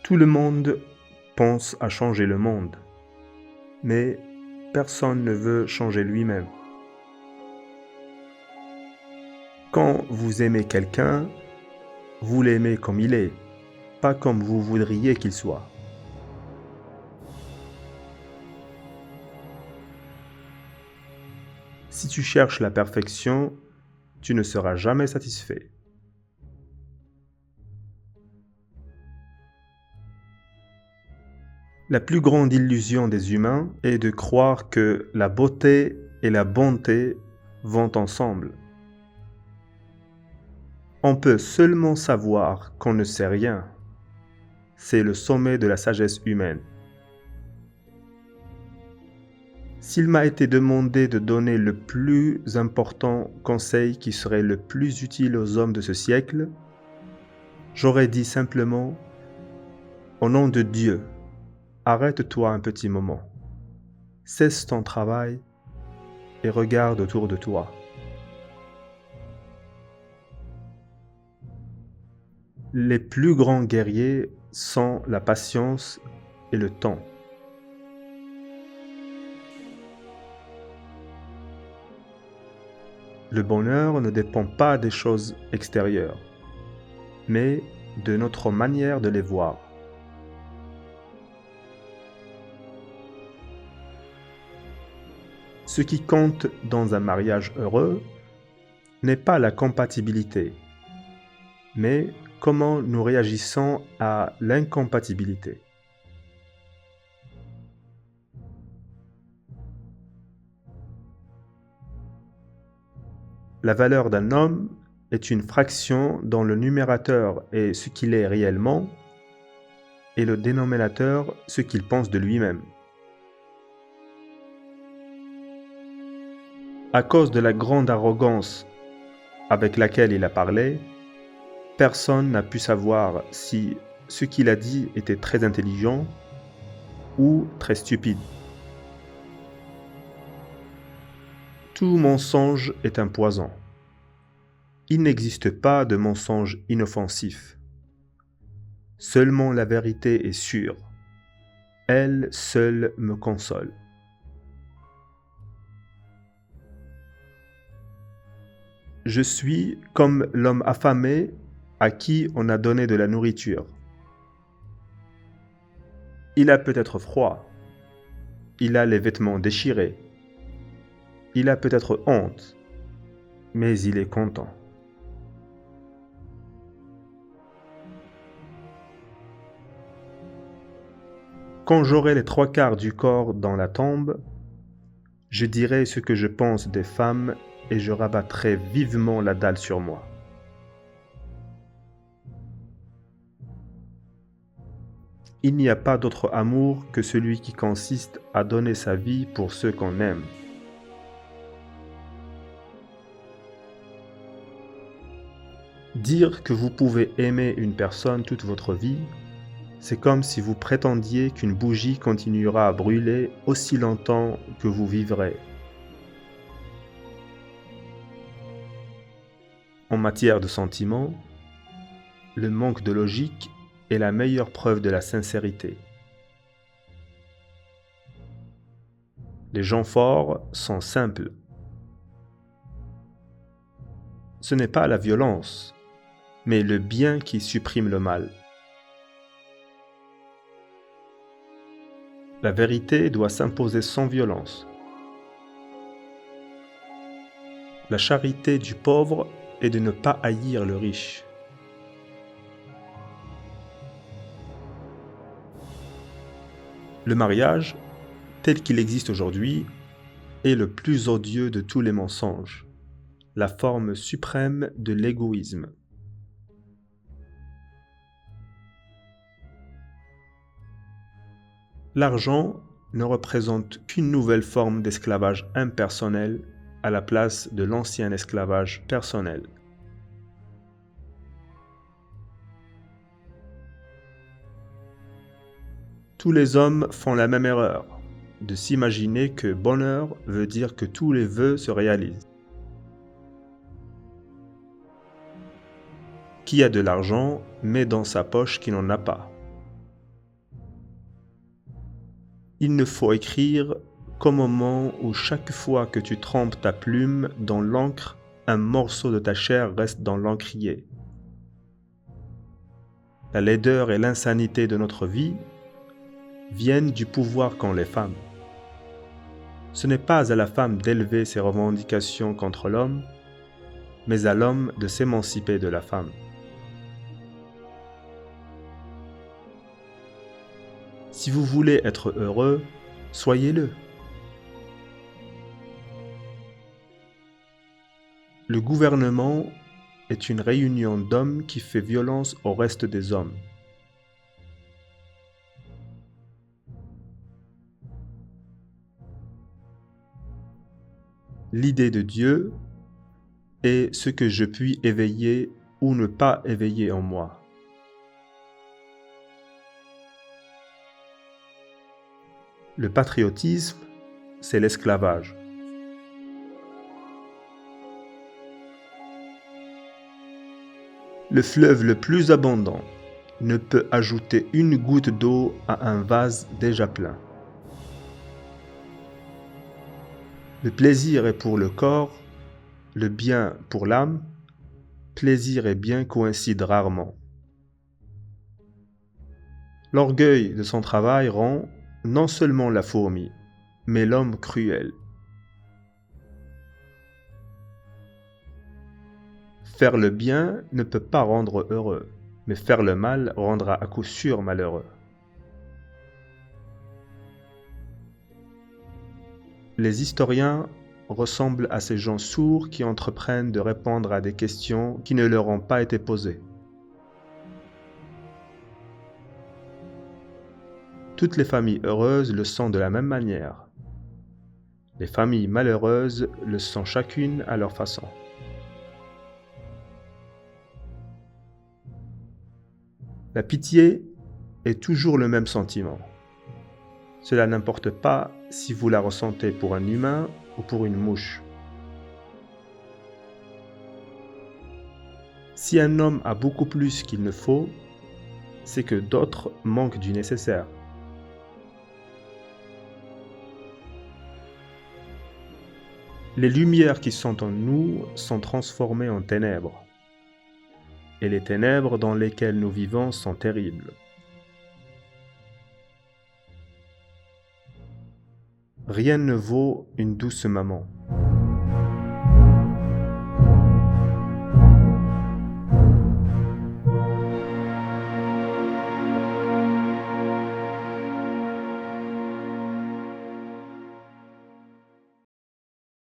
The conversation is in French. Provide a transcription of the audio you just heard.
Tout le monde pense à changer le monde, mais personne ne veut changer lui-même. Quand vous aimez quelqu'un, vous l'aimez comme il est, pas comme vous voudriez qu'il soit. Si tu cherches la perfection, tu ne seras jamais satisfait. La plus grande illusion des humains est de croire que la beauté et la bonté vont ensemble. On peut seulement savoir qu'on ne sait rien. C'est le sommet de la sagesse humaine. S'il m'a été demandé de donner le plus important conseil qui serait le plus utile aux hommes de ce siècle, j'aurais dit simplement « Au nom de Dieu, arrête-toi un petit moment, cesse ton travail et regarde autour de toi. » Les plus grands guerriers sont la patience et le temps. Le bonheur ne dépend pas des choses extérieures, mais de notre manière de les voir. Ce qui compte dans un mariage heureux n'est pas la compatibilité, mais comment nous réagissons à l'incompatibilité. La valeur d'un homme est une fraction dont le numérateur est ce qu'il est réellement et le dénominateur ce qu'il pense de lui-même. À cause de la grande arrogance avec laquelle il a parlé, personne n'a pu savoir si ce qu'il a dit était très intelligent ou très stupide. Tout mensonge est un poison. Il n'existe pas de mensonge inoffensif. Seulement la vérité est sûre. Elle seule me console. Je suis comme l'homme affamé à qui on a donné de la nourriture. Il a peut-être froid. Il a les vêtements déchirés. Il a peut-être honte, mais il est content. Quand j'aurai les 3/4 du corps dans la tombe, je dirai ce que je pense des femmes et je rabattrai vivement la dalle sur moi. Il n'y a pas d'autre amour que celui qui consiste à donner sa vie pour ceux qu'on aime. Dire que vous pouvez aimer une personne toute votre vie, c'est comme si vous prétendiez qu'une bougie continuera à brûler aussi longtemps que vous vivrez. En matière de sentiments, le manque de logique est la meilleure preuve de la sincérité. Les gens forts sont simples. Ce n'est pas la violence, mais le bien qui supprime le mal. La vérité doit s'imposer sans violence. La charité du pauvre est de ne pas haïr le riche. Le mariage, tel qu'il existe aujourd'hui, est le plus odieux de tous les mensonges, la forme suprême de l'égoïsme. L'argent ne représente qu'une nouvelle forme d'esclavage impersonnel à la place de l'ancien esclavage personnel. Tous les hommes font la même erreur, de s'imaginer que bonheur veut dire que tous les vœux se réalisent. Qui a de l'argent met dans sa poche qui n'en a pas. Il ne faut écrire qu'au moment où chaque fois que tu trempes ta plume dans l'encre, un morceau de ta chair reste dans l'encrier. La laideur et l'insanité de notre vie viennent du pouvoir qu'ont les femmes. Ce n'est pas à la femme d'élever ses revendications contre l'homme, mais à l'homme de s'émanciper de la femme. Si vous voulez être heureux, soyez-le. Le gouvernement est une réunion d'hommes qui fait violence au reste des hommes. L'idée de Dieu est ce que je puis éveiller ou ne pas éveiller en moi. Le patriotisme, c'est l'esclavage. Le fleuve le plus abondant ne peut ajouter une goutte d'eau à un vase déjà plein. Le plaisir est pour le corps, le bien pour l'âme, plaisir et bien coïncident rarement. L'orgueil de son travail rend non seulement la fourmi, mais l'homme cruel. Faire le bien ne peut pas rendre heureux, mais faire le mal rendra à coup sûr malheureux. Les historiens ressemblent à ces gens sourds qui entreprennent de répondre à des questions qui ne leur ont pas été posées. Toutes les familles heureuses le sont de la même manière. Les familles malheureuses le sont chacune à leur façon. La pitié est toujours le même sentiment. Cela n'importe pas si vous la ressentez pour un humain ou pour une mouche. Si un homme a beaucoup plus qu'il ne faut, c'est que d'autres manquent du nécessaire. Les lumières qui sont en nous sont transformées en ténèbres, et les ténèbres dans lesquelles nous vivons sont terribles. Rien ne vaut une douce maman.